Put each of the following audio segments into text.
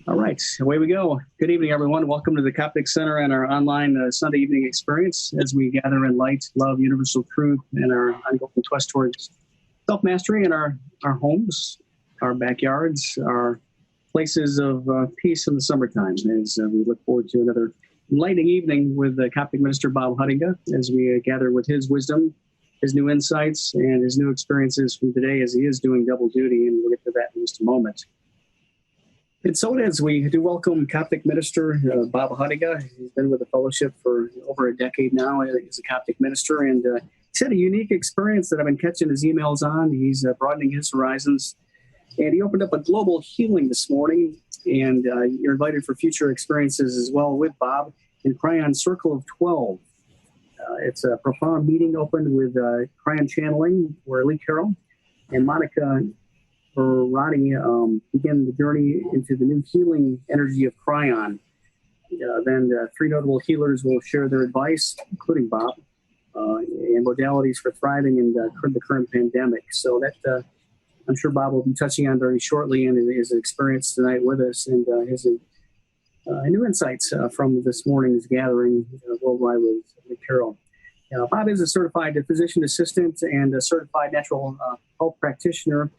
All right, away we go. Good evening, everyone. Welcome to the Coptic Center and our online Sunday evening experience as we gather in light, love, universal truth, and our ongoing quest towards self-mastery in our homes, our backyards, our places of peace in the summertime as we look forward to another enlightening evening with Coptic Minister Bob Huttinga as we gather with his wisdom, his new insights, and his new experiences from today as he is doing double duty, and we'll get to that in just a moment. And so it is. We do welcome Coptic Minister Bob Huttinga. He's been with the fellowship for over a decade now as a Coptic minister, and he's had a unique experience that I've been catching his emails on. He's broadening his horizons, and he opened up a global healing this morning, and you're invited for future experiences as well with Bob in Cryon Circle of 12. It's a profound meeting opened with Cryon Channeling, where Lee Carroll and Monica Ronnie begin the journey into the new healing energy of Cryon. Then three notable healers will share their advice, including Bob, and modalities for thriving in the current pandemic. So that I'm sure Bob will be touching on very shortly in his experience tonight with us and his new insights from this morning's gathering worldwide with Lee Carroll. Bob is a certified physician assistant and a certified natural health practitioner,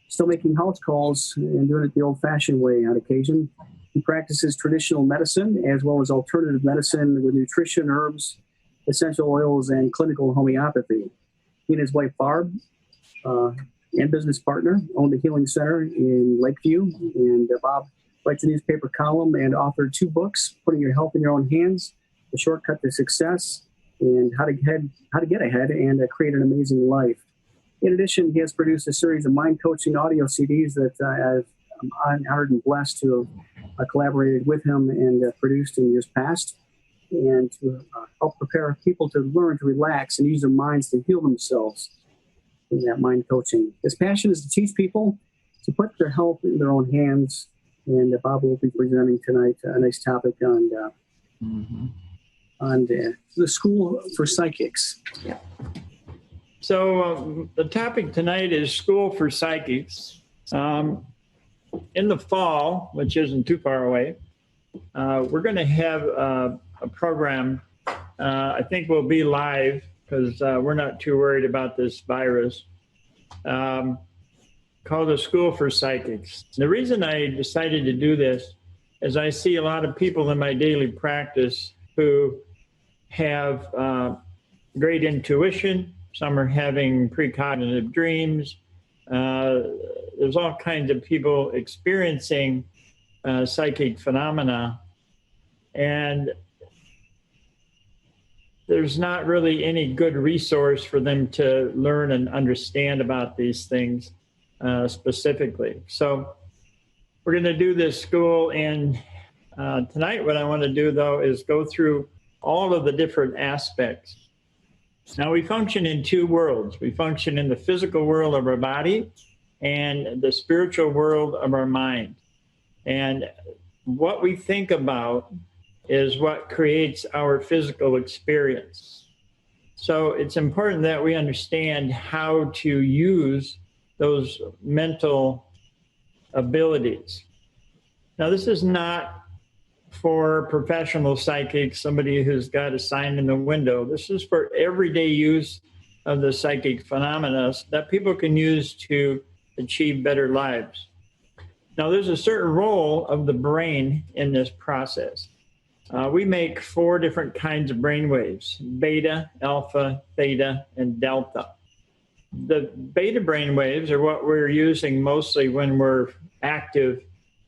still making house calls and doing it the old-fashioned way on occasion. He practices traditional medicine as well as alternative medicine with nutrition, herbs, essential oils, and clinical homeopathy. He and his wife, Barb, and business partner, own the Healing Center in Lakeview. And Bob writes a newspaper column and authored 2 books, Putting Your Health in Your Own Hands, The Shortcut to Success, and How to Get Ahead and Create an Amazing Life. In addition, he has produced a series of mind coaching audio CDs that I'm honored and blessed to have collaborated with him and produced in years past, and to help prepare people to learn to relax and use their minds to heal themselves in that mind coaching. His passion is to teach people to put their health in their own hands, and Bob will be presenting tonight a nice topic on the School for Psychics. Yeah. So the topic tonight is School for Psychics. In the fall, which isn't too far away, we're going to have a program. I think we'll be live because we're not too worried about this virus, called the School for Psychics. The reason I decided to do this is I see a lot of people in my daily practice who have great intuition. Some are having precognitive dreams. There's all kinds of people experiencing psychic phenomena. And there's not really any good resource for them to learn and understand about these things specifically. So we're going to do this school. And tonight what I want to do, though, is go through all of the different aspects. Now, we function in 2 worlds. We function in the physical world of our body and the spiritual world of our mind. And what we think about is what creates our physical experience. So it's important that we understand how to use those mental abilities. Now, this is not for professional psychics, somebody who's got a sign in the window. This is for everyday use of the psychic phenomena that people can use to achieve better lives. Now, there's a certain role of the brain in this process. We make 4 different kinds of brain waves: beta, alpha, theta, and delta. The beta brain waves are what we're using mostly when we're active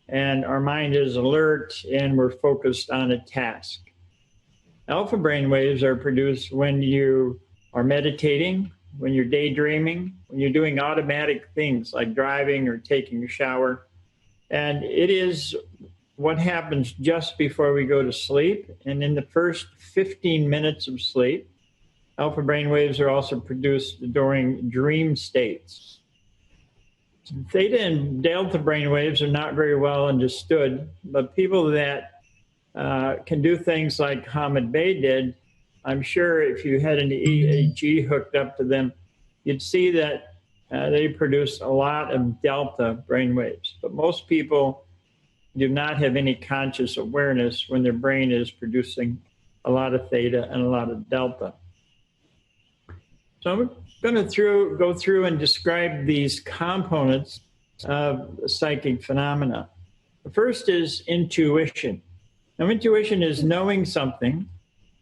and our mind is alert and we're focused on a task. Alpha brain waves are produced when you are meditating, when you're daydreaming, when you're doing automatic things like driving or taking a shower. And it is what happens just before we go to sleep. And in the first 15 minutes of sleep, alpha brain waves are also produced during dream states. Theta and delta brain waves are not very well understood, but people that can do things like Hamid Bey did, I'm sure if you had an EEG hooked up to them, you'd see that they produce a lot of delta brain waves. But most people do not have any conscious awareness when their brain is producing a lot of theta and a lot of delta. So I'm going to go through and describe these components of psychic phenomena. The first is intuition. Now, intuition is knowing something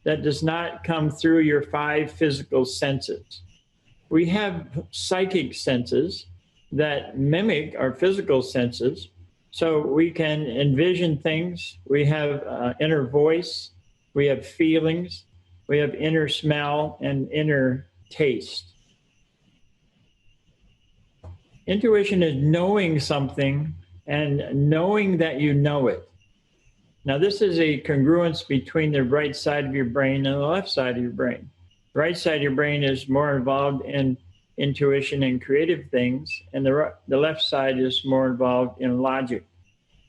that does not come through your 5 physical senses. We have psychic senses that mimic our physical senses, so we can envision things. We have inner voice, we have feelings, we have inner smell and inner taste. Intuition is knowing something and knowing that you know it. Now, this is a congruence between the right side of your brain and the left side of your brain. The right side of your brain is more involved in intuition and creative things, and the left side is more involved in logic.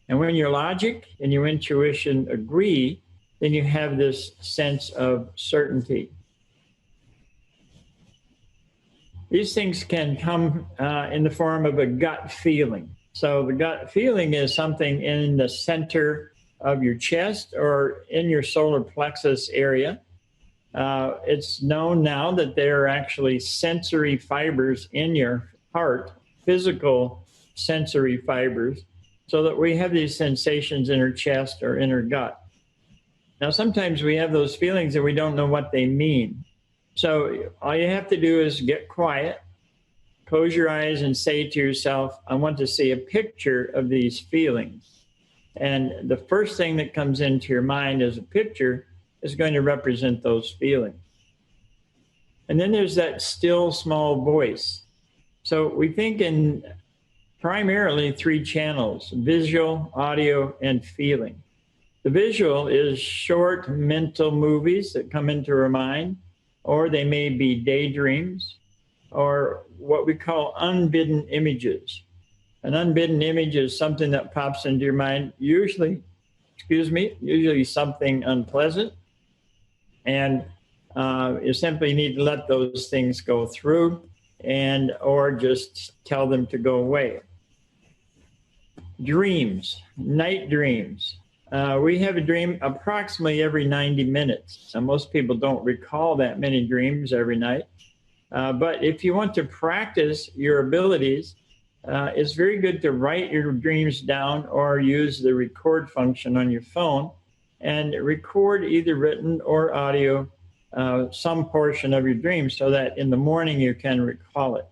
And when your logic and your intuition agree, then you have this sense of certainty. These things can come in the form of a gut feeling. So the gut feeling is something in the center of your chest or in your solar plexus area. It's known now that there are actually sensory fibers in your heart, physical sensory fibers, so that we have these sensations in our chest or in our gut. Now, sometimes we have those feelings and we don't know what they mean. So all you have to do is get quiet, close your eyes and say to yourself, I want to see a picture of these feelings. And the first thing that comes into your mind as a picture is going to represent those feelings. And then there's that still small voice. So we think in primarily 3 channels: visual, audio, and feeling. The visual is short mental movies that come into our mind, or they may be daydreams, or what we call unbidden images. An unbidden image is something that pops into your mind, usually something unpleasant. And you simply need to let those things go through or just tell them to go away. Dreams, night dreams. We have a dream approximately every 90 minutes. So most people don't recall that many dreams every night. But if you want to practice your abilities, it's very good to write your dreams down or use the record function on your phone and record either written or audio some portion of your dream so that in the morning you can recall it.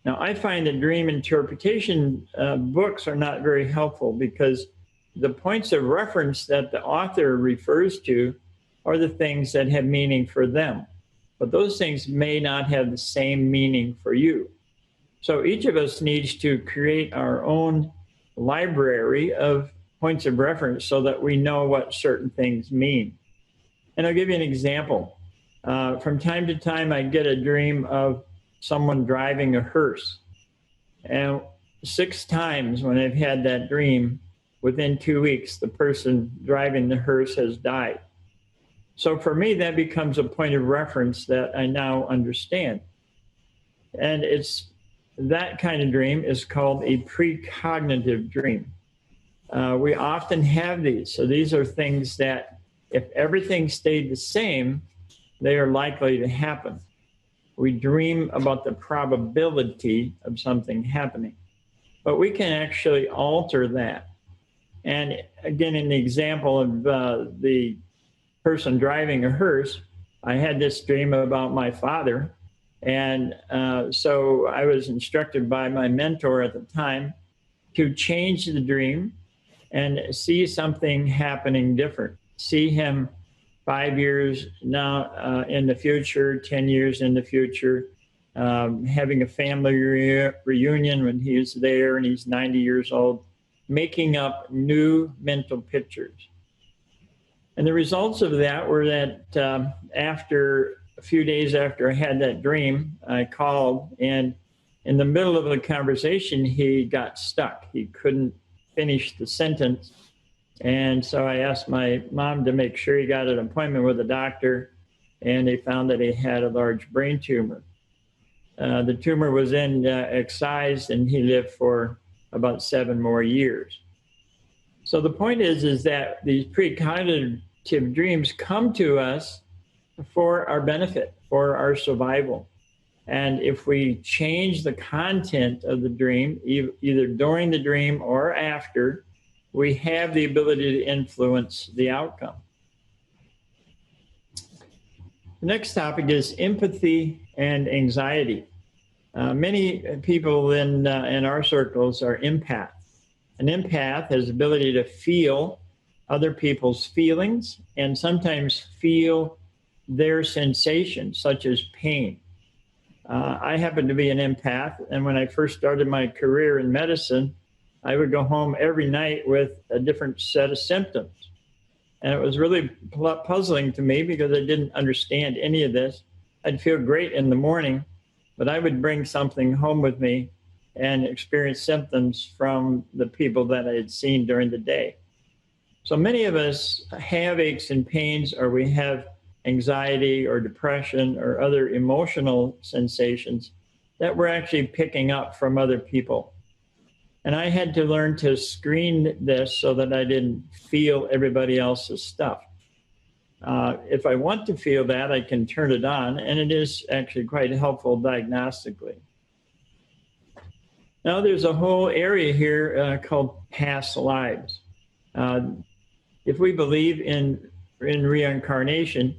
Now, I find that dream interpretation books are not very helpful because the points of reference that the author refers to are the things that have meaning for them. But those things may not have the same meaning for you. So each of us needs to create our own library of points of reference so that we know what certain things mean. And I'll give you an example. From time to time, I get a dream of someone driving a hearse. And 6 times when I've had that dream, within 2 weeks, the person driving the hearse has died. So for me, that becomes a point of reference that I now understand. And that kind of dream is called a precognitive dream. We often have these. So these are things that if everything stayed the same, they are likely to happen. We dream about the probability of something happening, but we can actually alter that. And again, in the example of the person driving a hearse, I had this dream about my father. And so I was instructed by my mentor at the time to change the dream and see something happening different. See him 5 years now in the future, 10 years in the future, having a family reunion when he is there and he's 90 years old, making up new mental pictures. And the results of that were that after a few days after I had that dream, I called, and in the middle of the conversation, he got stuck. He couldn't finish the sentence. And so I asked my mom to make sure he got an appointment with a doctor, and they found that he had a large brain tumor. The tumor was then excised, and he lived for about 7 more years. So the point is that these precognitive dreams come to us for our benefit, for our survival. And if we change the content of the dream, either during the dream or after, we have the ability to influence the outcome. The next topic is empathy and anxiety. Many people in our circles are empaths. An empath has the ability to feel other people's feelings and sometimes feel their sensations, such as pain. I happen to be an empath, and when I first started my career in medicine, I would go home every night with a different set of symptoms. And it was really puzzling to me because I didn't understand any of this. I'd feel great in the morning, but I would bring something home with me and experience symptoms from the people that I had seen during the day. So many of us have aches and pains, or we have anxiety or depression or other emotional sensations that we're actually picking up from other people. And I had to learn to screen this so that I didn't feel everybody else's stuff. If I want to feel that, I can turn it on, and it is actually quite helpful diagnostically. Now, there's a whole area here called past lives. If we believe in reincarnation,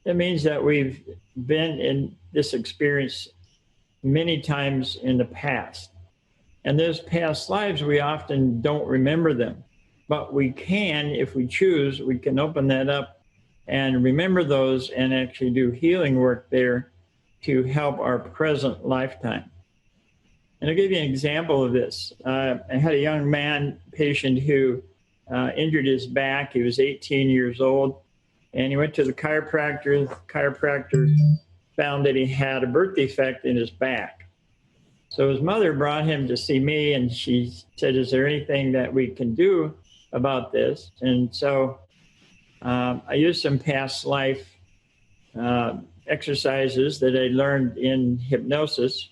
that means that we've been in this experience many times in the past. And those past lives, we often don't remember them. But we can, if we choose, we can open that up and remember those and actually do healing work there to help our present lifetime. And I'll give you an example of this. I had a young man patient who injured his back. He was 18 years old, and he went to the chiropractor. The chiropractor found that he had a birth defect in his back. So his mother brought him to see me, and she said, "Is there anything that we can do about this?" And so I used some past life exercises that I learned in hypnosis.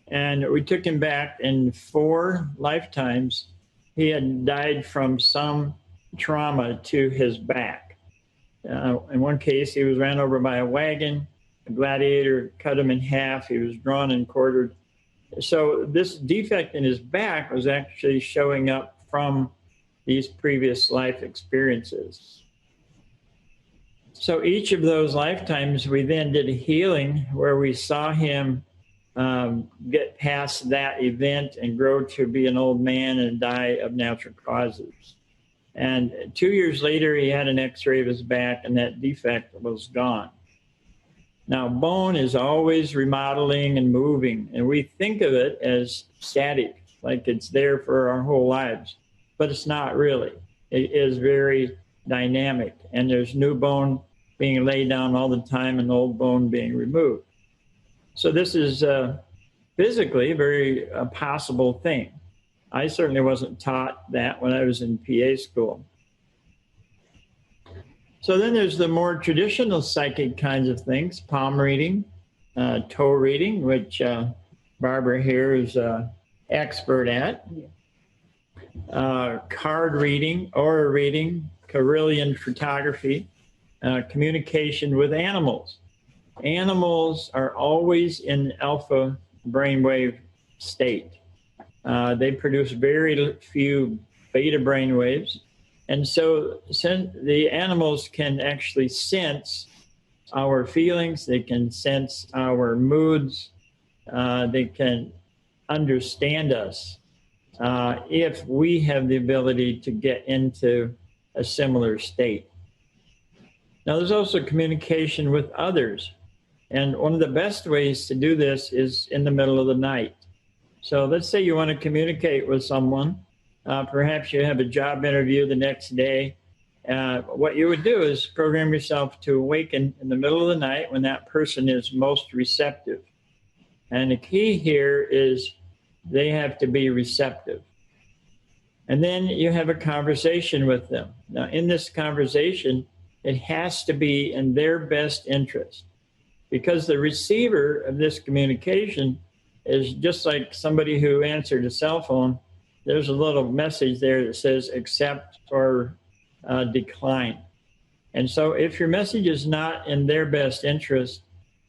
And we took him back in 4 lifetimes. He had died from some trauma to his back. In one case, he was ran over by a wagon. A gladiator cut him in half. He was drawn and quartered. So this defect in his back was actually showing up from these previous life experiences. So each of those lifetimes, we then did a healing where we saw him get past that event and grow to be an old man and die of natural causes. And 2 years later, he had an x-ray of his back, and that defect was gone. Now, bone is always remodeling and moving, and we think of it as static, like it's there for our whole lives, but it's not really. It is very dynamic, and there's new bone being laid down all the time and old bone being removed. So this is physically a very possible thing. I certainly wasn't taught that when I was in PA school. So then there's the more traditional psychic kinds of things, palm reading, toe reading, which Barbara here is an expert at, card reading, aura reading, Carillion photography, communication with animals. Animals are always in alpha brainwave state. They produce very few beta brainwaves. And so the animals can actually sense our feelings, they can sense our moods, they can understand us if we have the ability to get into a similar state. Now, there's also communication with others. And one of the best ways to do this is in the middle of the night. So let's say you want to communicate with someone. Perhaps you have a job interview the next day. What you would do is program yourself to awaken in the middle of the night when that person is most receptive. And the key here is they have to be receptive. And then you have a conversation with them. Now, in this conversation, it has to be in their best interest, because the receiver of this communication is just like somebody who answered a cell phone. there's a little message there that says accept or decline. And so if your message is not in their best interest,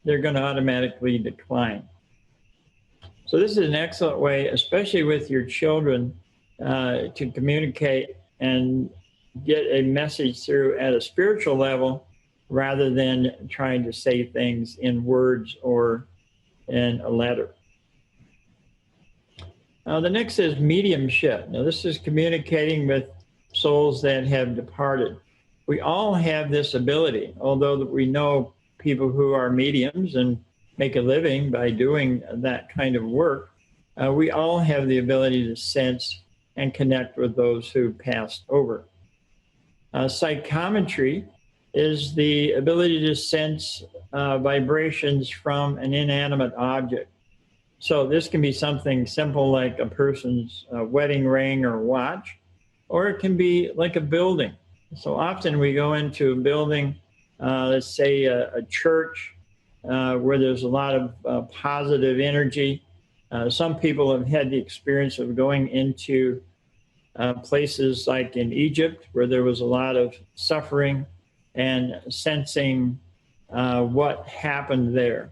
they're going to automatically decline. So this is an excellent way, especially with your children, to communicate and get a message through at a spiritual level rather than trying to say things in words or in a letter. The next is mediumship. Now, this is communicating with souls that have departed. We all have this ability, although we know people who are mediums and make a living by doing that kind of work. We all have the ability to sense and connect with those who passed over. Psychometry is the ability to sense vibrations from an inanimate object. So this can be something simple like a person's wedding ring or watch, or it can be like a building. So often we go into a building, let's say a church, where there's a lot of positive energy. Some people have had the experience of going into places like in Egypt, where there was a lot of suffering and sensing what happened there.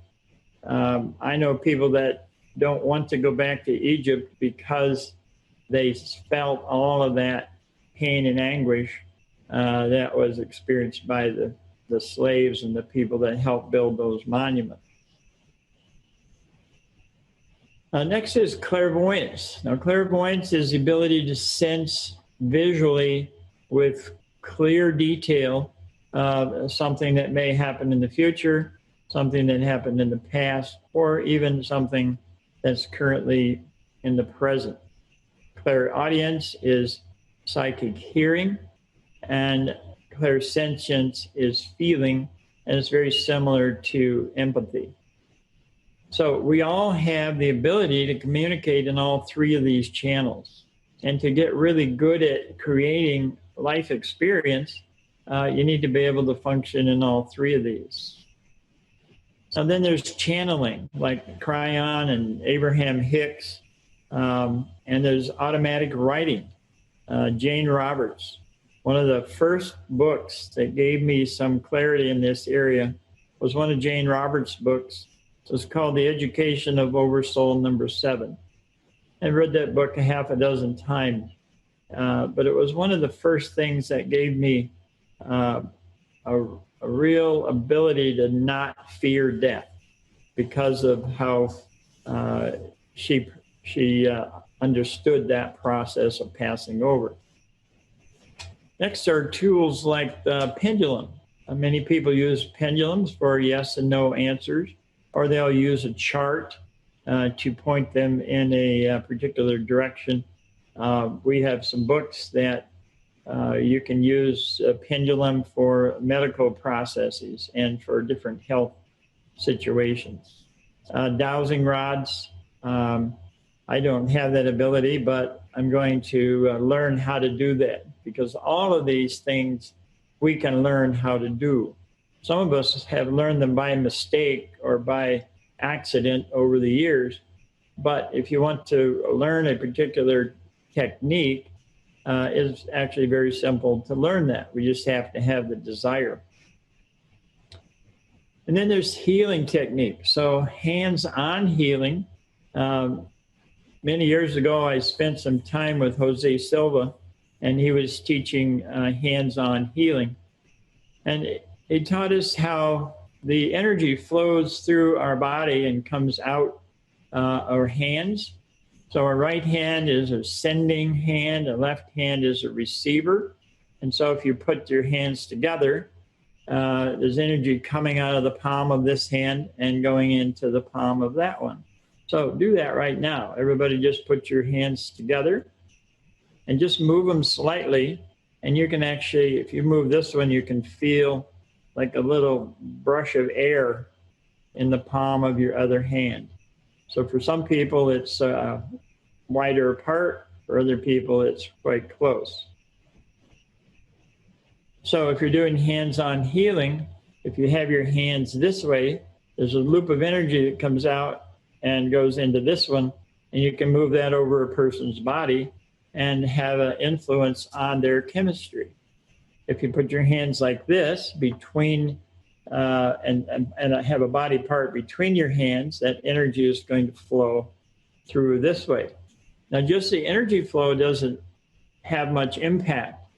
I know people that don't want to go back to Egypt because they felt all of that pain and anguish that was experienced by the slaves and the people that helped build those monuments. Next is clairvoyance. Now, clairvoyance is the ability to sense visually with clear detail something that may happen in the future, something that happened in the past, or even something that's currently in the present. Clairaudience is psychic hearing, and clairsentience is feeling, and it's very similar to empathy. So we all have the ability to communicate in all three of these channels. And to get really good at creating life experience, you need to be able to function in all three of these. Now then there's channeling, like Cryon and Abraham Hicks, and there's automatic writing. Jane Roberts. One of the first books that gave me some clarity in this area was one of Jane Roberts' books. It's called The Education of Oversoul No. 7. I read that book a half a dozen times, but it was one of the first things that gave me a real ability to not fear death because of how she understood that process of passing over. Next are tools like the pendulum. Many people use pendulums for yes and no answers, or they'll use a chart to point them in a particular direction. We have some books that you can use a pendulum for medical processes and for different health situations. Dowsing rods, I don't have that ability, but I'm going to learn how to do that, because all of these things we can learn how to do. Some of us have learned them by mistake or by accident over the years, but if you want to learn a particular technique, it's actually very simple to learn that. We just have to have the desire. And then there's healing techniques. So hands-on healing. Many years ago, I spent some time with Jose Silva, and he was teaching hands-on healing. And he taught us how the energy flows through our body and comes out our hands. So our right hand is a sending hand, the left hand is a receiver. And so if you put your hands together, there's energy coming out of the palm of this hand and going into the palm of that one. So do that right now. Everybody just put your hands together and just move them slightly. And you can actually, if you move this one, you can feel like a little brush of air in the palm of your other hand. So for some people, it's wider apart. For other people, it's quite close. So if you're doing hands-on healing, if you have your hands this way, there's a loop of energy that comes out and goes into this one, and you can move that over a person's body, and have an influence on their chemistry. If you put your hands like this between and have a body part between your hands, that energy is going to flow through this way. Now, just the energy flow doesn't have much impact.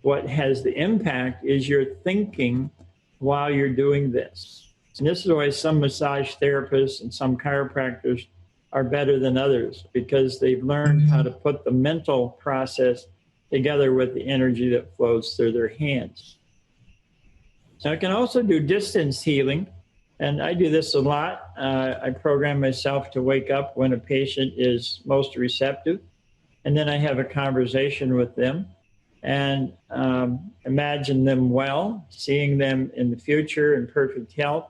What has the impact is your thinking while you're doing this. And this is why some massage therapists and some chiropractors are better than others, because they've learned how to put the mental process together with the energy that flows through their hands. Now, I can also do distance healing, and I do this a lot. I program myself to wake up when a patient is most receptive, and then I have a conversation with them and imagine them well, seeing them in the future in perfect health.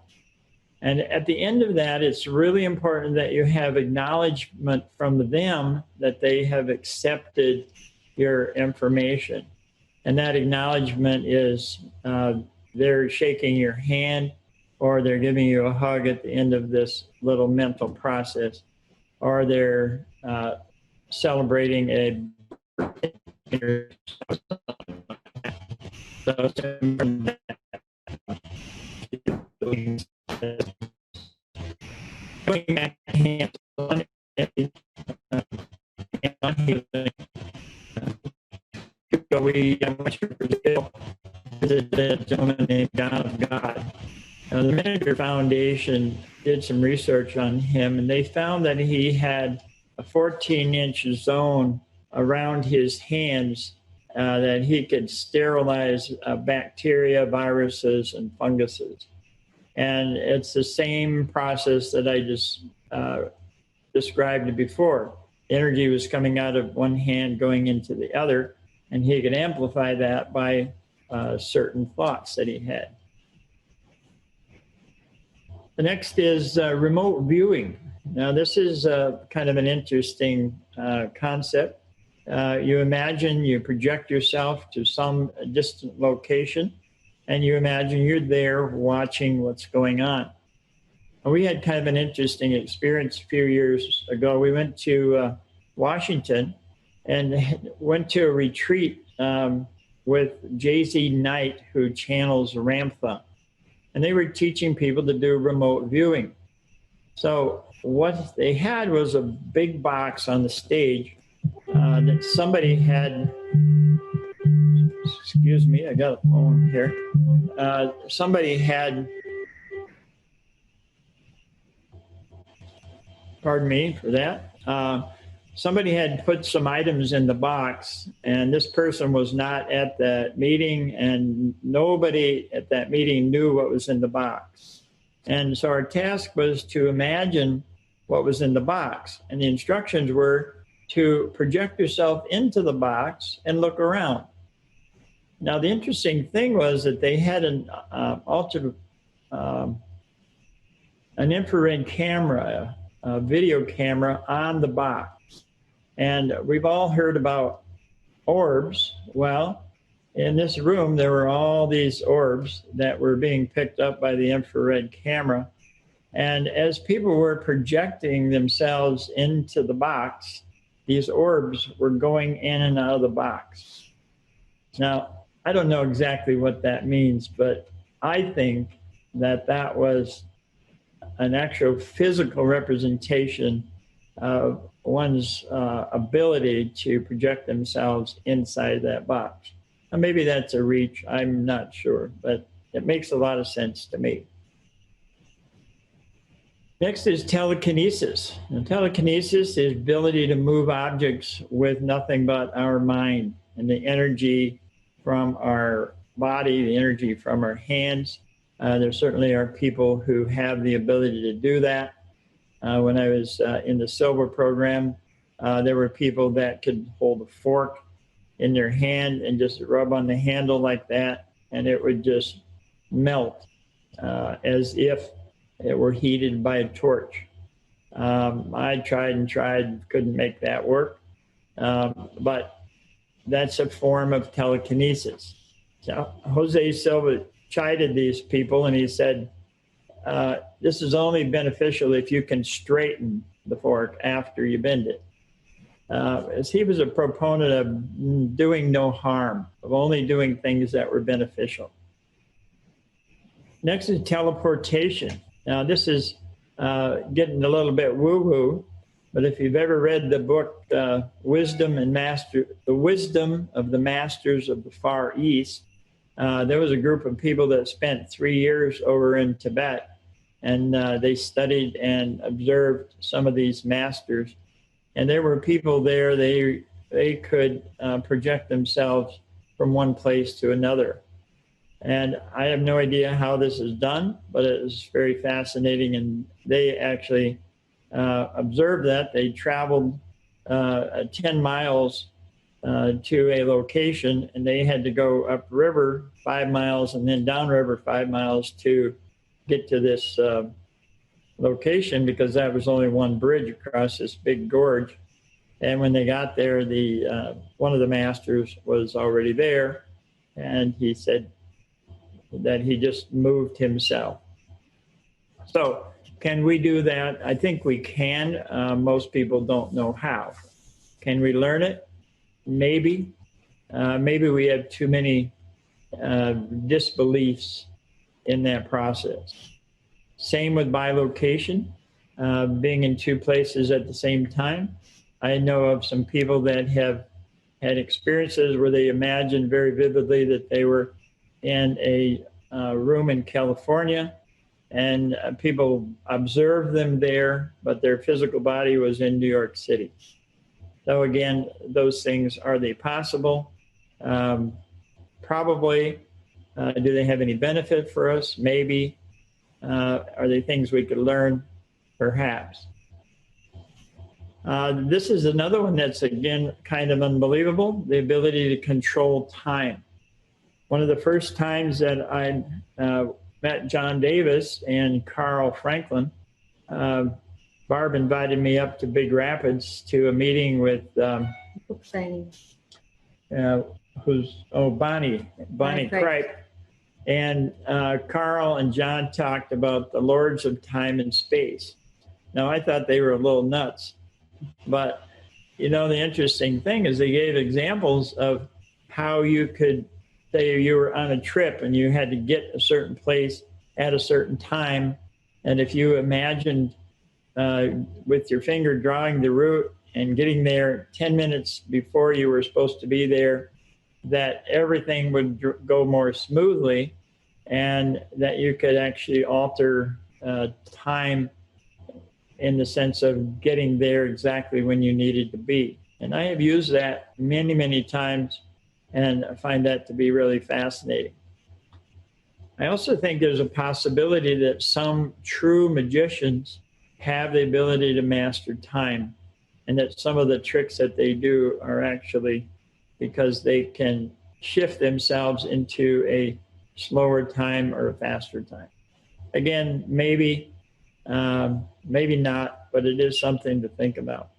And at the end of that, it's really important that you have acknowledgement from them that they have accepted your information. And that acknowledgement is they're shaking your hand, or they're giving you a hug at the end of this little mental process, or they're celebrating a we visited a gentleman named God of God. Now, the Manager Foundation did some research on him, and they found that he had a 14-inch zone around his hands that he could sterilize bacteria, viruses, and funguses. And it's the same process that I just described before. Energy was coming out of one hand going into the other, and he could amplify that by certain thoughts that he had. The next is remote viewing. Now, this is kind of an interesting concept. You imagine you project yourself to some distant location, and you imagine you're there watching what's going on. And we had kind of an interesting experience a few years ago. We went to Washington and went to a retreat with Jay-Z Knight, who channels Ramtha. And they were teaching people to do remote viewing. So what they had was a big box on the stage that somebody had, excuse me, I got a phone here. Somebody had, pardon me for that. Somebody had put some items in the box, and this person was not at the meeting, and nobody at that meeting knew what was in the box. And so our task was to imagine what was in the box. And the instructions were to project yourself into the box and look around. Now, the interesting thing was that they had an infrared camera, a video camera on the box. And we've all heard about orbs. Well, in this room, there were all these orbs that were being picked up by the infrared camera. And as people were projecting themselves into the box, these orbs were going in and out of the box. Now, I don't know exactly what that means, but I think that that was an actual physical representation of one's ability to project themselves inside that box. Now, maybe that's a reach, I'm not sure, but it makes a lot of sense to me. Next is telekinesis. And telekinesis is the ability to move objects with nothing but our mind, and the energy from our body, the energy from our hands. There certainly are people who have the ability to do that. When I was in the Silver program, there were people that could hold a fork in their hand and just rub on the handle like that, and it would just melt as if it were heated by a torch. I tried and tried, couldn't make that work, but that's a form of telekinesis. So Jose Silva chided these people, and he said, this is only beneficial if you can straighten the fork after you bend it. as he was a proponent of doing no harm, of only doing things that were beneficial. Next is teleportation. Now, this is getting a little bit woo-woo, but if you've ever read the book The Wisdom of the Masters of the Far East, there was a group of people that spent 3 years over in Tibet, and they studied and observed some of these masters. And there were people there, they could project themselves from one place to another. And I have no idea how this is done, but it is very fascinating. And they actually observed that. They traveled 10 miles to a location, and they had to go upriver 5 miles and then downriver 5 miles to get to this location, because that was only one bridge across this big gorge. And when they got there, one of the masters was already there, and he said that he just moved himself. So can we do that? I think we can. Most people don't know how. Can we learn it? Maybe. Maybe we have too many disbeliefs in that process. Same with bilocation, being in two places at the same time. I know of some people that have had experiences where they imagined very vividly that they were in a room in California, and people observed them there, but their physical body was in New York City. So again, those things, are they possible? Probably. Do they have any benefit for us? Maybe. Are they things we could learn? Perhaps. This is another one that's, again, kind of unbelievable, the ability to control time. One of the first times that I met John Davis and Carl Franklin, Barb invited me up to Big Rapids to a meeting with Bonnie Kripe. And Carl and John talked about the lords of time and space. Now, I thought they were a little nuts, but you know, the interesting thing is they gave examples of how you could say you were on a trip and you had to get a certain place at a certain time. And if you imagined with your finger drawing the route and getting there 10 minutes before you were supposed to be there, that everything would go more smoothly, and that you could actually alter time in the sense of getting there exactly when you needed to be. And I have used that many, many times, and I find that to be really fascinating. I also think there's a possibility that some true magicians have the ability to master time, and that some of the tricks that they do are actually because they can shift themselves into a slower time or a faster time. Again, maybe, maybe not, but it is something to think about.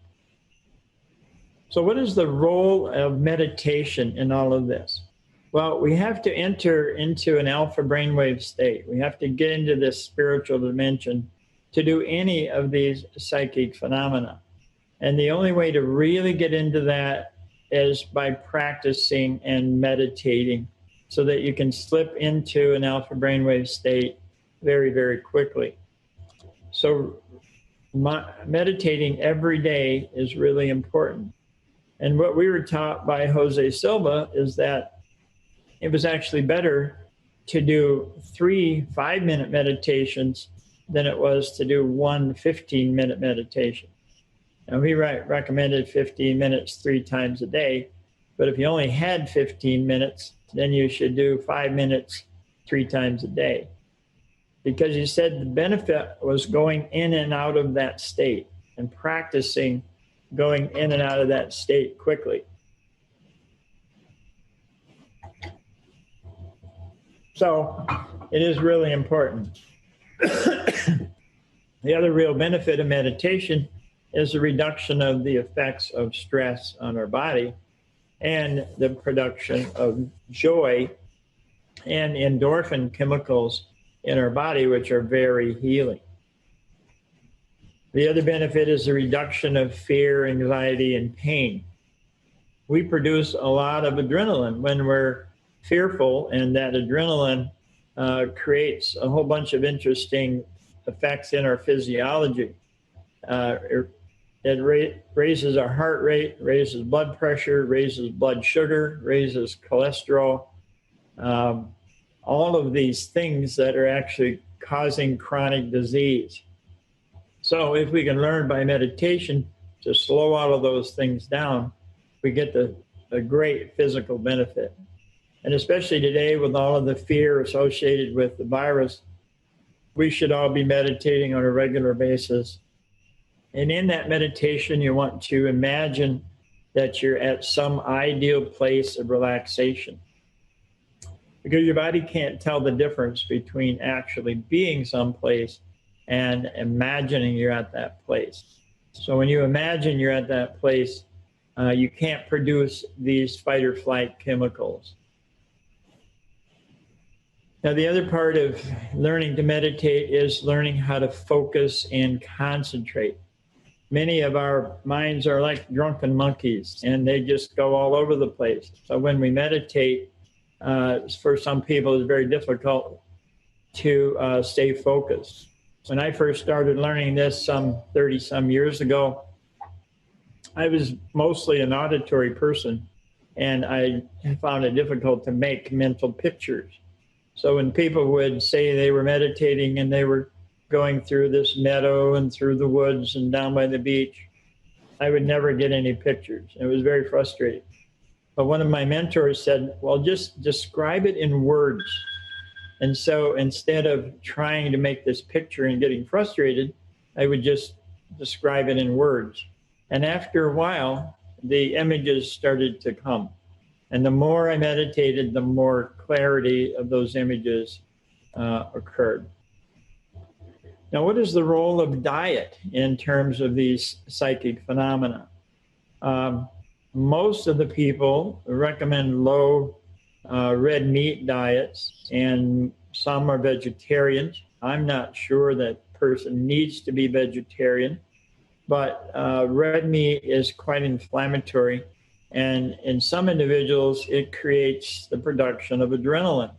So what is the role of meditation in all of this? Well, we have to enter into an alpha brainwave state. We have to get into this spiritual dimension to do any of these psychic phenomena. And the only way to really get into that is by practicing and meditating, so that you can slip into an alpha brainwave state very, very quickly. So meditating every day is really important. And what we were taught by Jose Silva is that it was actually better to do 3 5-minute meditations than it was to do 1 15-minute meditation. Now, he recommended 15 minutes 3 times a day, but if you only had 15 minutes, then you should do 5 minutes 3 times a day. Because he said the benefit was going in and out of that state and practicing going in and out of that state quickly. So it is really important. The other real benefit of meditation is the reduction of the effects of stress on our body and the production of joy and endorphin chemicals in our body, which are very healing. The other benefit is the reduction of fear, anxiety, and pain. We produce a lot of adrenaline when we're fearful, and that adrenaline creates a whole bunch of interesting effects in our physiology. It raises our heart rate, raises blood pressure, raises blood sugar, raises cholesterol, all of these things that are actually causing chronic disease. So if we can learn by meditation to slow all of those things down, we get a great physical benefit. And especially today with all of the fear associated with the virus, we should all be meditating on a regular basis. And in that meditation, you want to imagine that you're at some ideal place of relaxation. Because your body can't tell the difference between actually being someplace and imagining you're at that place. So when you imagine you're at that place, you can't produce these fight or flight chemicals. Now, the other part of learning to meditate is learning how to focus and concentrate. Many of our minds are like drunken monkeys, and they just go all over the place. So when we meditate, for some people, it's very difficult to stay focused. When I first started learning this some 30-some years ago, I was mostly an auditory person, and I found it difficult to make mental pictures. So when people would say they were meditating and they were going through this meadow and through the woods and down by the beach, I would never get any pictures. It was very frustrating. But one of my mentors said, well, just describe it in words. And so instead of trying to make this picture and getting frustrated, I would just describe it in words. And after a while, the images started to come. And the more I meditated, the more clarity of those images occurred. Now, what is the role of diet in terms of these psychic phenomena? Most of the people recommend low red meat diets, and some are vegetarians. I'm not sure that person needs to be vegetarian, but red meat is quite inflammatory, and in some individuals, it creates the production of adrenaline.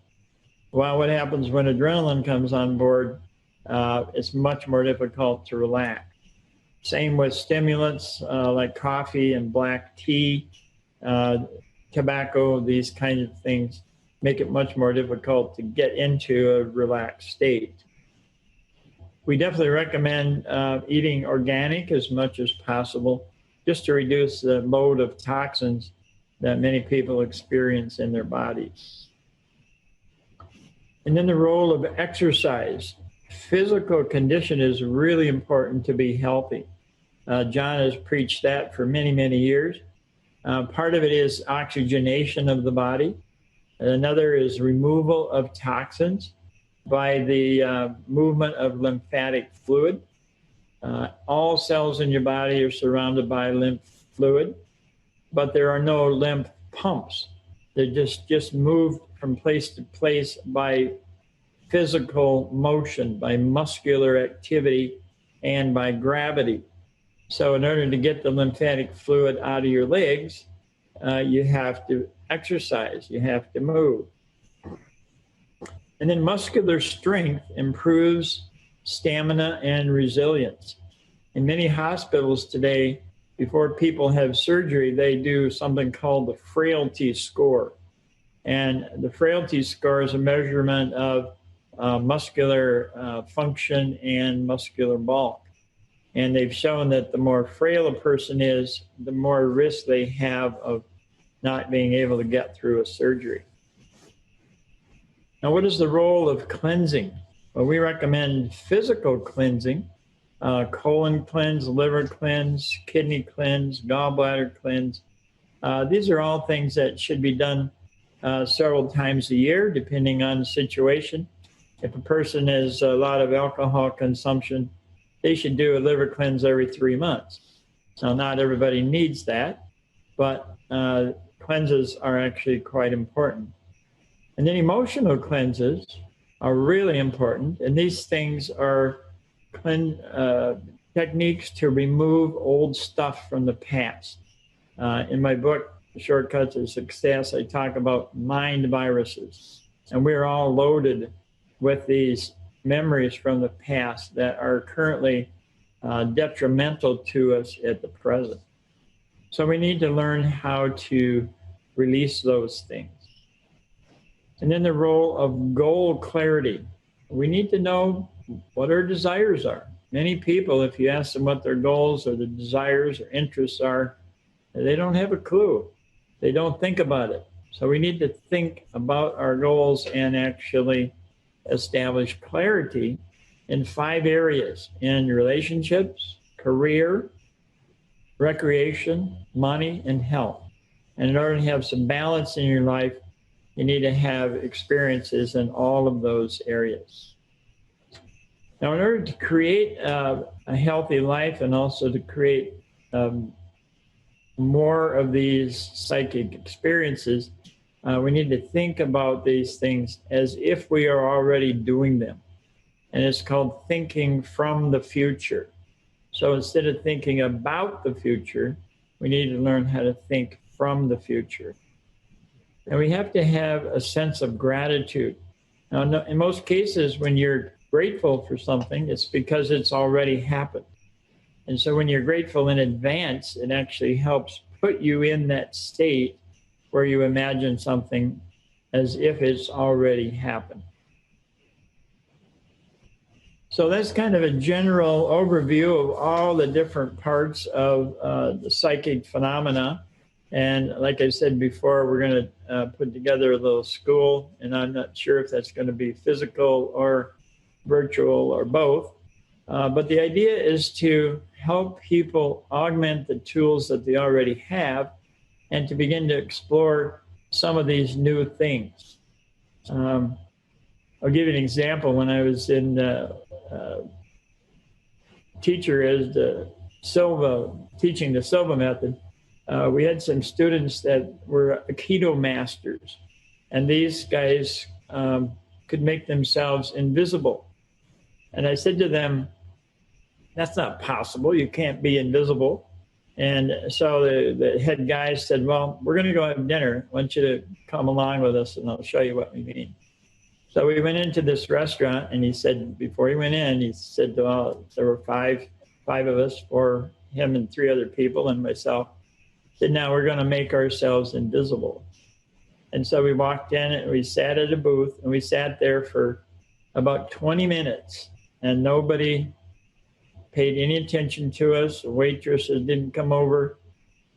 Well, what happens when adrenaline comes on board? It's much more difficult to relax. Same with stimulants like coffee and black tea, tobacco, these kinds of things make it much more difficult to get into a relaxed state. We definitely recommend eating organic as much as possible, just to reduce the load of toxins that many people experience in their bodies. And then the role of exercise. Physical condition is really important to be healthy. John has preached that for many, many years. Part of it is oxygenation of the body. Another is removal of toxins by the movement of lymphatic fluid. All cells in your body are surrounded by lymph fluid, but there are no lymph pumps. They're just moved from place to place by physical motion, by muscular activity, and by gravity. So in order to get the lymphatic fluid out of your legs, you have to exercise, you have to move. And then muscular strength improves stamina and resilience. In many hospitals today, before people have surgery, they do something called the frailty score. And the frailty score is a measurement of muscular function and muscular bulk. And they've shown that the more frail a person is, the more risk they have of not being able to get through a surgery. Now, what is the role of cleansing? Well, we recommend physical cleansing, colon cleanse, liver cleanse, kidney cleanse, gallbladder cleanse. These are all things that should be done several times a year, depending on the situation. If a person has a lot of alcohol consumption, they should do a liver cleanse every 3 months. Now, not everybody needs that, but cleanses are actually quite important. And then emotional cleanses are really important, and these things are techniques to remove old stuff from the past. In my book, Shortcuts to Success, I talk about mind viruses. And we're all loaded with these memories from the past that are currently detrimental to us at the present. So we need to learn how to release those things. And then the role of goal clarity. We need to know what our desires are. Many people, if you ask them what their goals or their desires or interests are, they don't have a clue. They don't think about it. So we need to think about our goals and actually establish clarity in 5 areas: in relationships, career, recreation, money, and health. And in order to have some balance in your life, you need to have experiences in all of those areas. Now, in order to create a healthy life and also to create more of these psychic experiences, we need to think about these things as if we are already doing them. And it's called thinking from the future. So instead of thinking about the future, we need to learn how to think from the future. And we have to have a sense of gratitude. Now, in most cases, when you're grateful for something, it's because it's already happened. And so when you're grateful in advance, it actually helps put you in that state where you imagine something as if it's already happened. So that's kind of a general overview of all the different parts of the psychic phenomena. And like I said before, we're going to put together a little school, and I'm not sure if that's going to be physical or virtual or both. But the idea is to help people augment the tools that they already have and to begin to explore some of these new things. I'll give you an example. When I was in teacher as the teaching the Silva method, we had some students that were Aikido masters, and these guys could make themselves invisible. And I said to them, that's not possible. You can't be invisible. And so the head guy said, well, we're going to go have dinner. I want you to come along with us, and I'll show you what we mean. So we went into this restaurant, and he said, before he went in, he said, well, there were five of us, 4 him and 3 other people and myself. He said, now we're going to make ourselves invisible. And so we walked in, and we sat at a booth, and we sat there for about 20 minutes, and nobody paid any attention to us. The waitresses didn't come over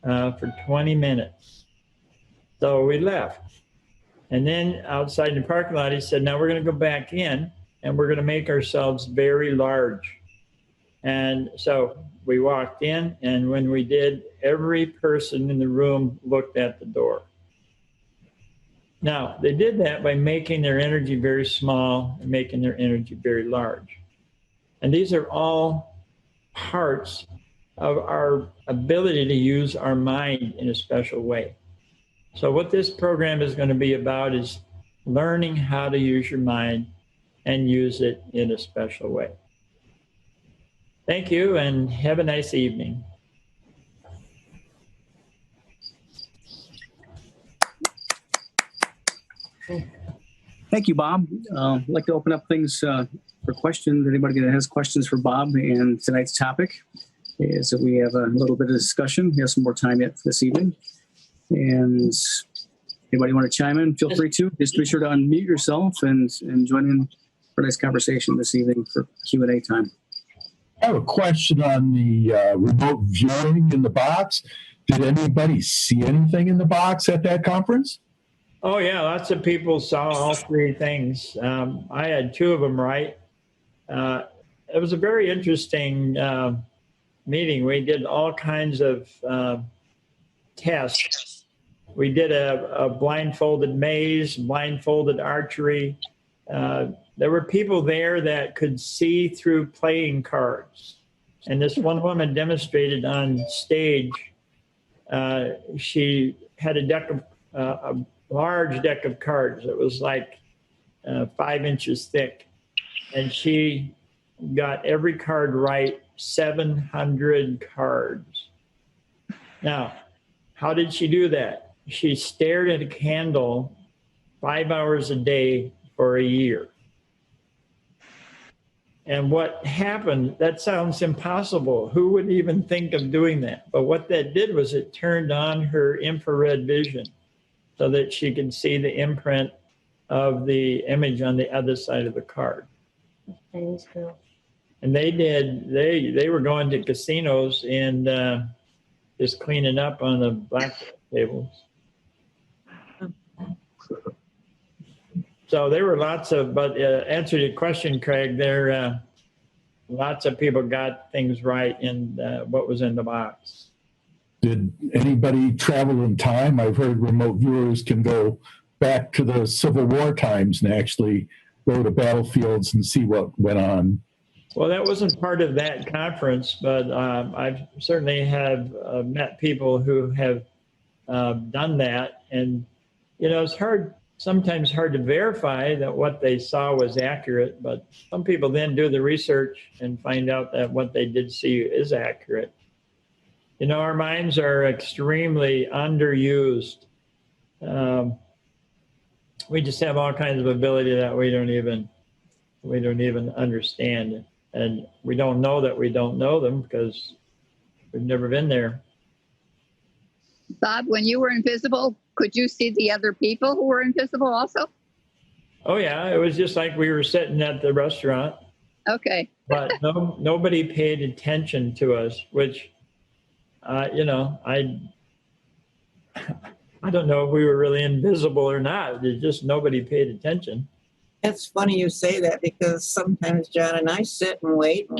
for 20 minutes. So we left. And then outside in the parking lot, he said, now we're going to go back in, and we're going to make ourselves very large. And so we walked in, and when we did, every person in the room looked at the door. Now, they did that by making their energy very small and making their energy very large. And these are all parts of our ability to use our mind in a special way. So what this program is going to be about is learning how to use your mind and use it in a special way. Thank you, and have a nice evening. Thank you, Bob. I'd like to open up things for questions. Anybody that has questions for Bob and tonight's topic is that we have a little bit of discussion. We have some more time yet this evening. And anybody want to chime in, feel free to. Just be sure to unmute yourself and join in for a nice conversation this evening for Q&A time. I have a question on the remote viewing in the box. Did anybody see anything in the box at that conference? Oh, yeah, lots of people saw all 3 things. I had 2 of them right. It was a very interesting meeting. We did all kinds of tests. We did a blindfolded maze, blindfolded archery. There were people there that could see through playing cards. And this one woman demonstrated on stage. She had a large deck of cards. It was like 5 inches thick. And she got every card right 700 cards. Now, how did she do that? She stared at a candle 5 hours a day for a year. And what happened, that sounds impossible. Who would even think of doing that? But what that did was it turned on her infrared vision so that she could see the imprint of the image on the other side of the card. Chinese girl. And they were going to casinos and just cleaning up on the blackjack tables. So there were lots of, but answer to your question, Craig, lots of people got things right in what was in the box. Did anybody travel in time? I've heard remote viewers can go back to the Civil War times and actually go to battlefields and see what went on. Well, that wasn't part of that conference, but I certainly have met people who have done that. And, you know, it's sometimes hard to verify that what they saw was accurate, but some people then do the research and find out that what they did see is accurate. You know, our minds are extremely underused. We just have all kinds of ability that we don't even understand. And we don't know that we don't know them because we've never been there. Bob, when you were invisible, could you see the other people who were invisible also? Oh, yeah. It was just like we were sitting at the restaurant. Okay. But nobody paid attention to us, which, you know, I don't know if we were really invisible or not. Just nobody paid attention. It's funny you say that because sometimes John and I sit and wait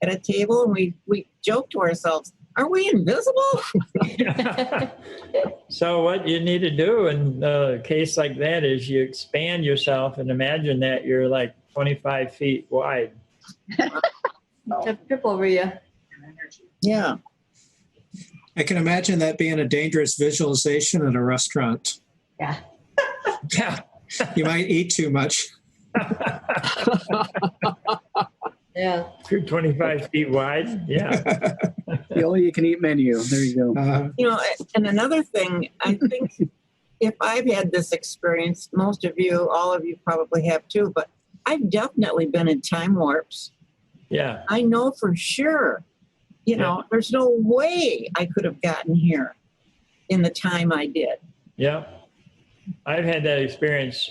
at a table and we joke to ourselves, are we invisible? So what you need to do in a case like that is you expand yourself and imagine that you're like 25 feet wide. A trip over you. Yeah. I can imagine that being a dangerous visualization at a restaurant. Yeah. Yeah. You might eat too much. Yeah. You're 25 feet wide. Yeah. The all-you-can-eat menu. There you go. You know, and another thing, I think if I've had this experience, most of you, all of you probably have too, but I've definitely been in time warps. Yeah. I know for sure, you know, there's no way I could have gotten here in the time I did. Yeah. I've had that experience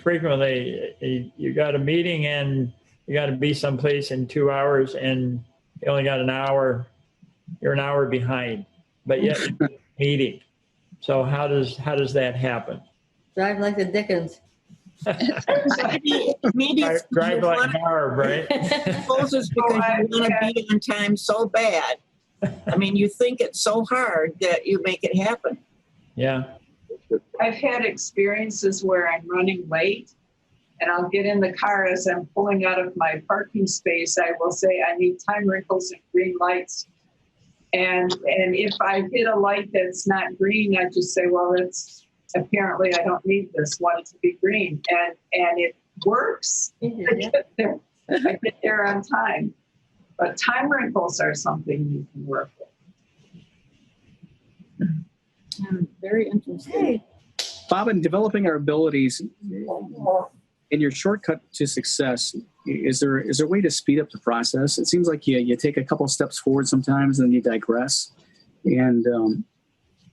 frequently. You got a meeting and you got to be someplace in 2 hours and you only got an hour. You're an hour behind, but yet you're in a meeting. So how does that happen? Drive like the Dickens. Maybe it's Drive like Barb, right? suppose it's because you want to be on time so bad. I mean, you think it's so hard that you make it happen. Yeah. I've had experiences where I'm running late and I'll get in the car as I'm pulling out of my parking space. I will say, I need time wrinkles and green lights. And if I hit a light that's not green, I just say, well, it's apparently I don't need this one to be green. And it works. I get there on time. But time wrinkles are something you can work with. Very interesting. Hey. Bob, in developing our abilities, in your shortcut to success, is there a way to speed up the process? It seems like you take a couple steps forward sometimes, and then you digress. And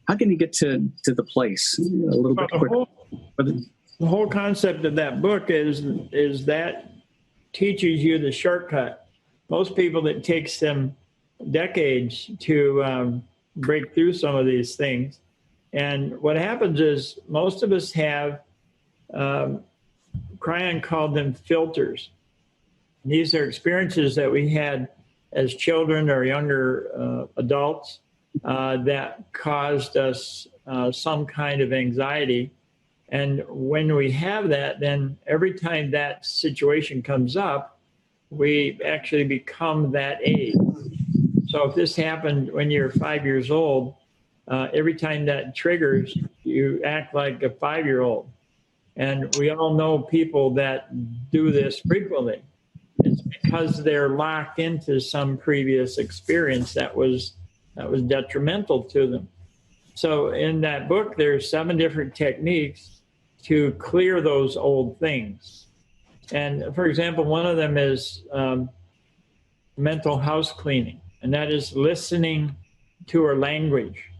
how can you get to the place a little bit quicker? The whole concept of that book is that teaches you the shortcut. Most people, it takes them decades to break through some of these things. And what happens is most of us have, Cryon called them filters. These are experiences that we had as children or younger adults that caused us some kind of anxiety. And when we have that, then every time that situation comes up, we actually become that age. So if this happened when you're 5 years old, every time that triggers, you act like a 5-year-old. And we all know people that do this frequently. because they're locked into some previous experience that was detrimental to them. So in that book, there's 7 different techniques to clear those old things. And for example, one of them is mental house cleaning, and that is listening to her language.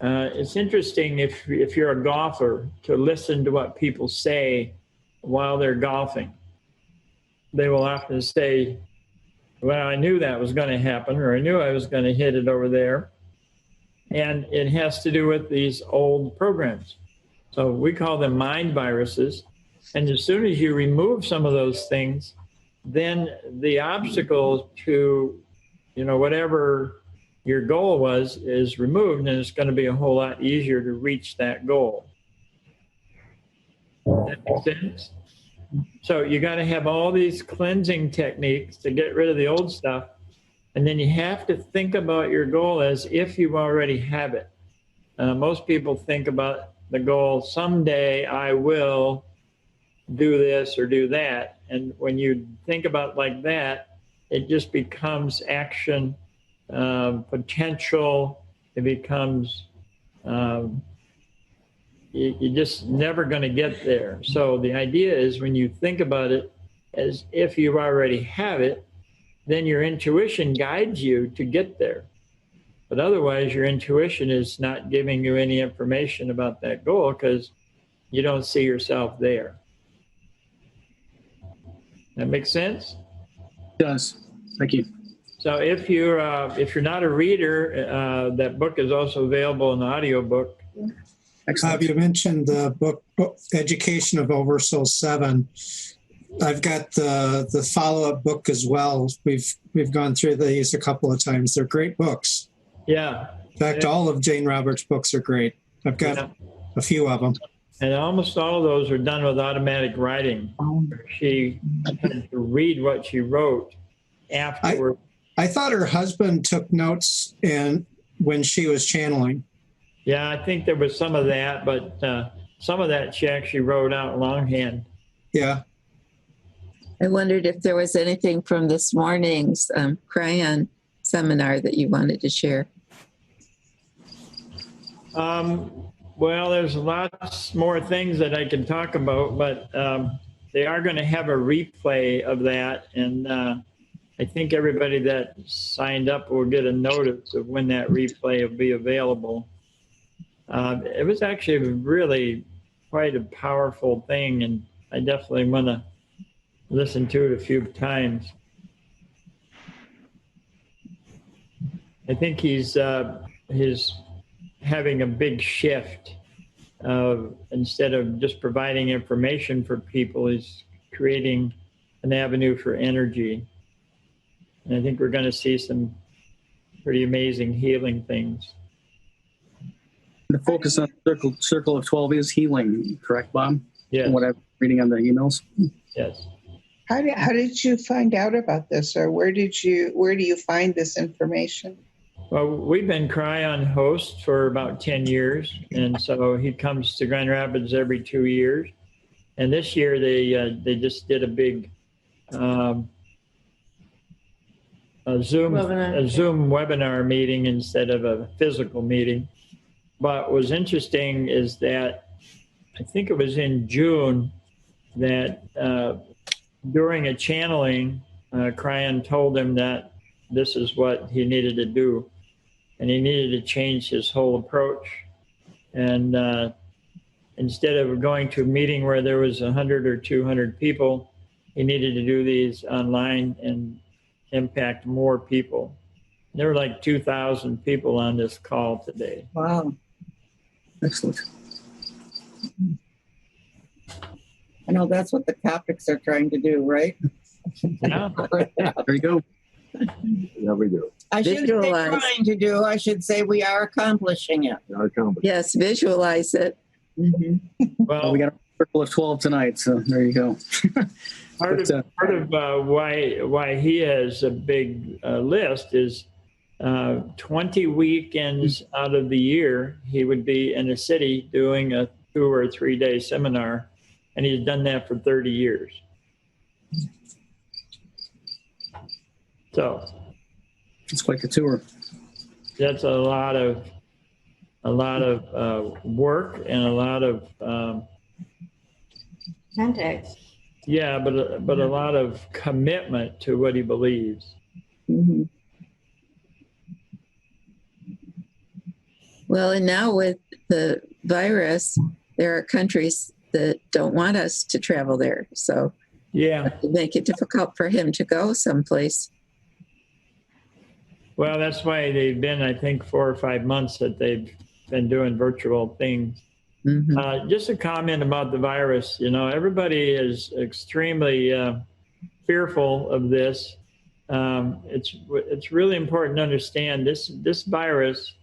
It's interesting if you're a golfer to listen to what people say while they're golfing. They will often say, well, I knew that was going to happen, or I knew I was going to hit it over there. And it has to do with these old programs. So we call them mind viruses. And as soon as you remove some of those things, then the obstacle to, whatever your goal was is removed, and it's going to be a whole lot easier to reach that goal. That makes sense? So you got to have all these cleansing techniques to get rid of the old stuff. And then you have to think about your goal as if you already have it. Most people think about the goal, someday I will do this or do that. And when you think about it like that, it just becomes action, potential. It becomes, you're just never going to get there. So the idea is when you think about it as if you already have it, then your intuition guides you to get there. But otherwise, your intuition is not giving you any information about that goal because you don't see yourself there. That makes sense? It does. Thank you. So if you're not a reader, that book is also available in the audiobook. Excellent. You mentioned the book Education of Oversoul 7. I've got the follow-up book as well. We've gone through these a couple of times. They're great books. Yeah. In fact, all of Jane Roberts' books are great. I've got a few of them. And almost all of those are done with automatic writing. She had to read what she wrote afterward. I thought her husband took notes when she was channeling. Yeah, I think there was some of that, but some of that she actually wrote out longhand. Yeah. I wondered if there was anything from this morning's Crayon seminar that you wanted to share. Well, there's lots more things that I can talk about, but they are going to have a replay of that. And I think everybody that signed up will get a notice of when that replay will be available. It was actually really quite a powerful thing, and I definitely want to listen to it a few times. I think he's having a big shift. Instead of just providing information for people, he's creating an avenue for energy. And I think we're going to see some pretty amazing healing things. The focus on circle of 12 is healing, correct, Bob? Yes. From what I'm reading on the emails. Yes. How did you find out about this, or where do you find this information? Well, we've been Cryon hosts for about 10 years, and so he comes to Grand Rapids every 2 years. And this year they just did a big Zoom webinar meeting instead of a physical meeting. But what was interesting is that I think it was in June that during a channeling, Cryon told him that this is what he needed to do. And he needed to change his whole approach. And instead of going to a meeting where there was 100 or 200 people, he needed to do these online and impact more people. There were like 2,000 people on this call today. Wow. Excellent. I know that's what the Catholics are trying to do, right? Yeah. There you go. Yeah, we do. I shouldn't say Visualize. trying to do. I should say we are accomplishing it. Yes, visualize it. Mm-hmm. Well, We got a circle of 12 tonight, so there you go. part of why he has a big list is 20 weekends out of the year he would be in a city doing a 2 or 3 day seminar, and he's done that for 30 years. So It's quite the tour. that's a lot of work and a lot of Contacts. yeah, but a lot of commitment to what he believes. Mhm. Well, and now with the virus, there are countries that don't want us to travel there. So Yeah. it would make it difficult for him to go someplace. Well, that's why they've been, I think, 4 or 5 months that they've been doing virtual things. Mhm. Just a comment about the virus. You know, everybody is extremely fearful of this. It's really important to understand this virus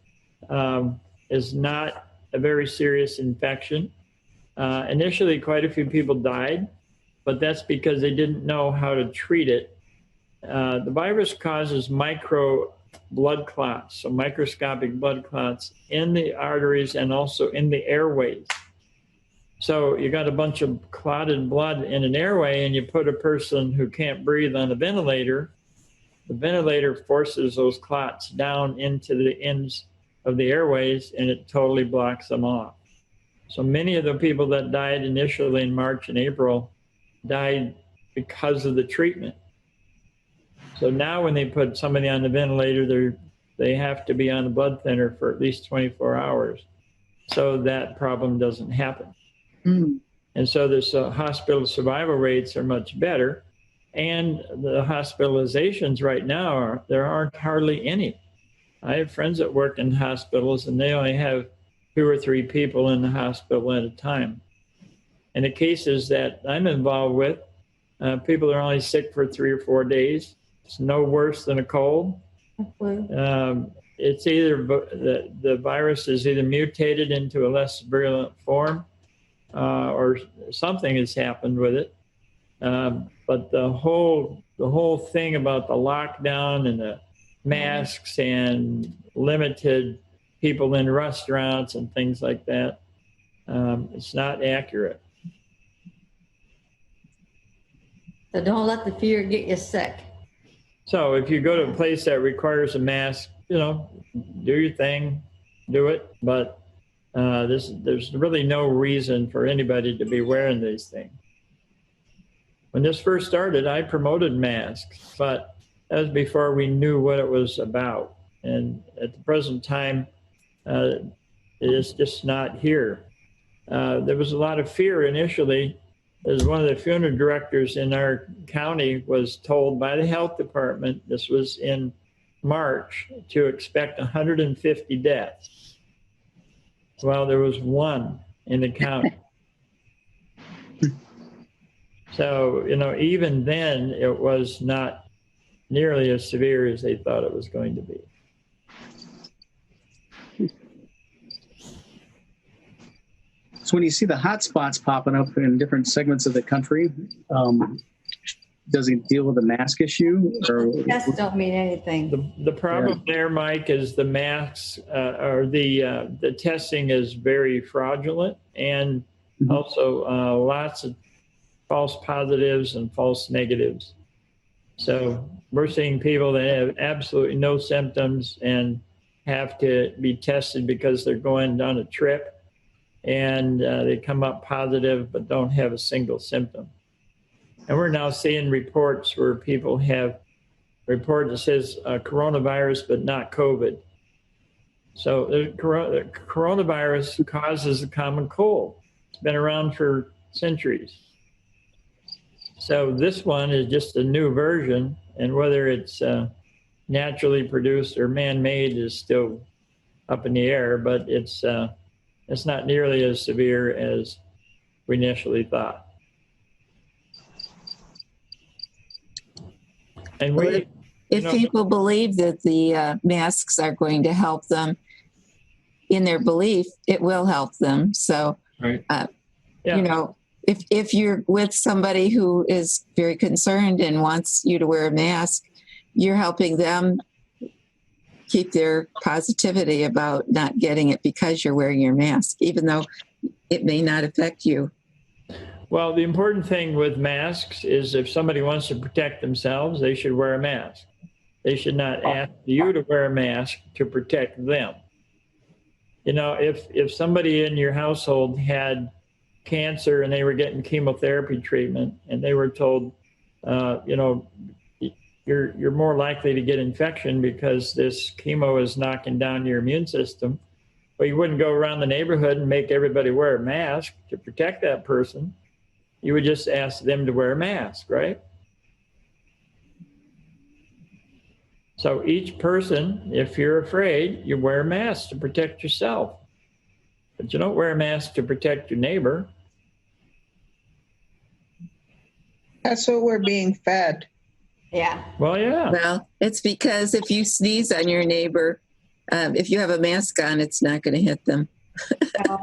is not a very serious infection. Initially, quite a few people died, but that's because they didn't know how to treat it. The virus causes micro blood clots, so microscopic blood clots in the arteries and also in the airways. So you got a bunch of clotted blood in an airway and you put a person who can't breathe on a ventilator. The ventilator forces those clots down into the ends of the airways and it totally blocks them off. So many of the people that died initially in March and April died because of the treatment. So now when they put somebody on the ventilator, they have to be on a blood thinner for at least 24 hours so that problem doesn't happen. Mm. And so the hospital survival rates are much better. And the hospitalizations right now, there aren't hardly any. I have friends that work in hospitals and they only have 2 or 3 people in the hospital at a time. In the cases that I'm involved with, people are only sick for 3 or 4 days. It's no worse than a cold. It's either the virus is either mutated into a less virulent form or something has happened with it. But the whole thing about the lockdown and the masks and limited people in restaurants and things like that, it's not accurate. So don't let the fear get you sick. So if you go to a place that requires a mask, you know, do your thing, do it. But there's really no reason for anybody to be wearing these things. When this first started, I promoted masks, but that was before we knew what it was about. And at the present time, it is just not here. There was a lot of fear initially, as one of the funeral directors in our county was told by the health department, this was in March, to expect 150 deaths. Well, there was 1 in the county. So, you know, even then, it was not nearly as severe as they thought it was going to be. So when you see the hot spots popping up in different segments of the country, does it deal with the mask issue? Or Masks don't mean anything. The problem there, Mike, is the masks or the testing is very fraudulent, and also lots of false positives and false negatives. So we're seeing people that have absolutely no symptoms and have to be tested because they're going on a trip, and they come up positive but don't have a single symptom. And we're now seeing reports where people have report that says coronavirus but not COVID. So the coronavirus causes a common cold. It's been around for centuries. So this one is just a new version, and whether it's naturally produced or man-made is still up in the air, but it's not nearly as severe as we initially thought. And if people believe that the masks are going to help them in their belief, it will help them. So, right. You know, if you're with somebody who is very concerned and wants you to wear a mask, you're helping them keep their positivity about not getting it because you're wearing your mask, even though it may not affect you. Well, the important thing with masks is if somebody wants to protect themselves, they should wear a mask. They should not ask you to wear a mask to protect them. You know, if somebody in your household had cancer and they were getting chemotherapy treatment and they were told, you know, you're more likely to get infection because this chemo is knocking down your immune system. Well, you wouldn't go around the neighborhood and make everybody wear a mask to protect that person. You would just ask them to wear a mask, right? So each person, if you're afraid, you wear a mask to protect yourself. But you don't wear a mask to protect your neighbor. That's what we're being fed. Yeah. Well, yeah. Well, it's because if you sneeze on your neighbor, if you have a mask on, it's not going to hit them.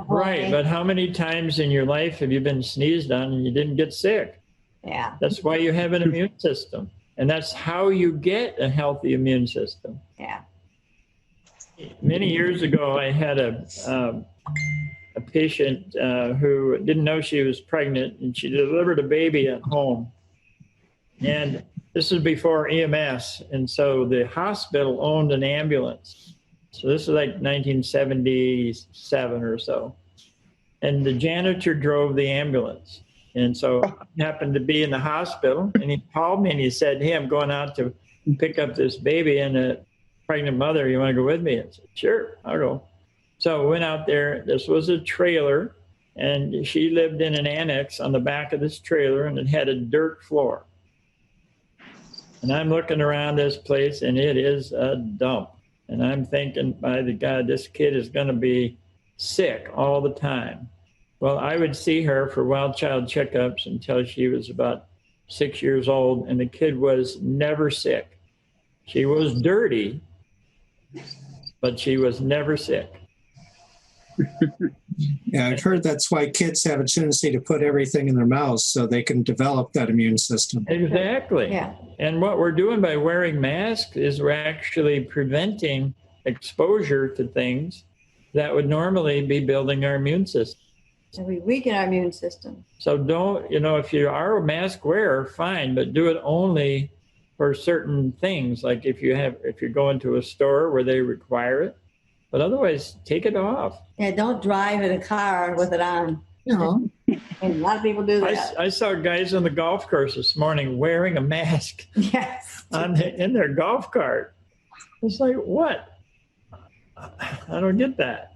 Right, but how many times in your life have you been sneezed on and you didn't get sick? Yeah. That's why you have an immune system. And that's how you get a healthy immune system. Yeah. Many years ago, I had a patient who didn't know she was pregnant, and she delivered a baby at home. And this is before EMS. And so the hospital owned an ambulance. So this is like 1977 or so. And the janitor drove the ambulance. And so I happened to be in the hospital, and he called me and he said, "Hey, I'm going out to pick up this baby and a pregnant mother. You want to go with me?" I said, "Sure, I'll go." So I went out there. This was a trailer, and she lived in an annex on the back of this trailer, and it had a dirt floor. And I'm looking around this place, and it is a dump. And I'm thinking, by the God, this kid is going to be sick all the time. Well, I would see her for wild child checkups until she was about 6 years old, and the kid was never sick. She was dirty, but she was never sick. Yeah, I've heard that's why kids have a tendency to put everything in their mouths so they can develop that immune system. Exactly. Yeah. And what we're doing by wearing masks is we're actually preventing exposure to things that would normally be building our immune system. So we weaken our immune system. So don't, you know, if you are a mask wearer, fine, but do it only for certain things. Like if you're going to a store where they require it, but otherwise take it off. Yeah, don't drive in a car with it on. No. And a lot of people do that. I saw guys on the golf course this morning wearing a mask Yes. in their golf cart. It's like, what? I don't get that.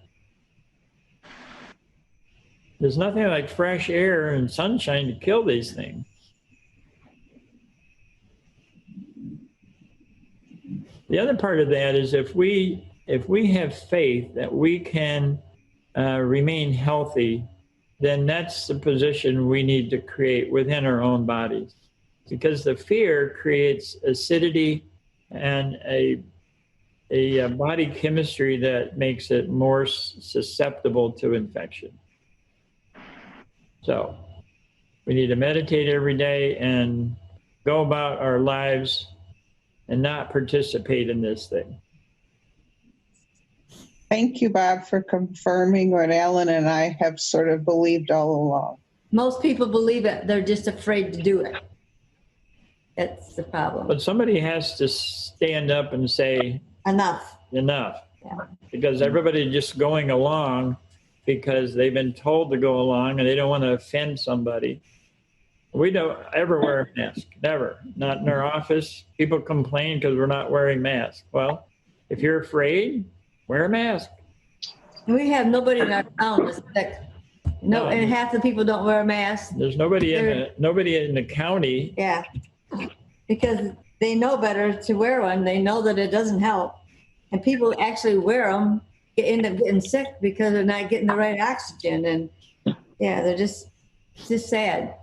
There's nothing like fresh air and sunshine to kill these things. The other part of that is if we have faith that we can remain healthy, then that's the position we need to create within our own bodies. Because the fear creates acidity and a body chemistry that makes it more susceptible to infection. So we need to meditate every day and go about our lives and not participate in this thing. Thank you, Bob, for confirming what Alan and I have sort of believed all along. Most people believe it. They're just afraid to do it. That's the problem. But somebody has to stand up and say, Enough. enough. Yeah. Because everybody's just going along because they've been told to go along and they don't want to offend somebody. We don't ever wear a mask, never. Not in our office. People complain because we're not wearing masks. Well, if you're afraid, wear a mask. We have nobody in our town that's sick. No, and half the people don't wear a mask. There's nobody in the county. Yeah, because they know better to wear one. They know that it doesn't help, and people actually wear them, end up getting sick because they're not getting the right oxygen, and yeah, they're just sad.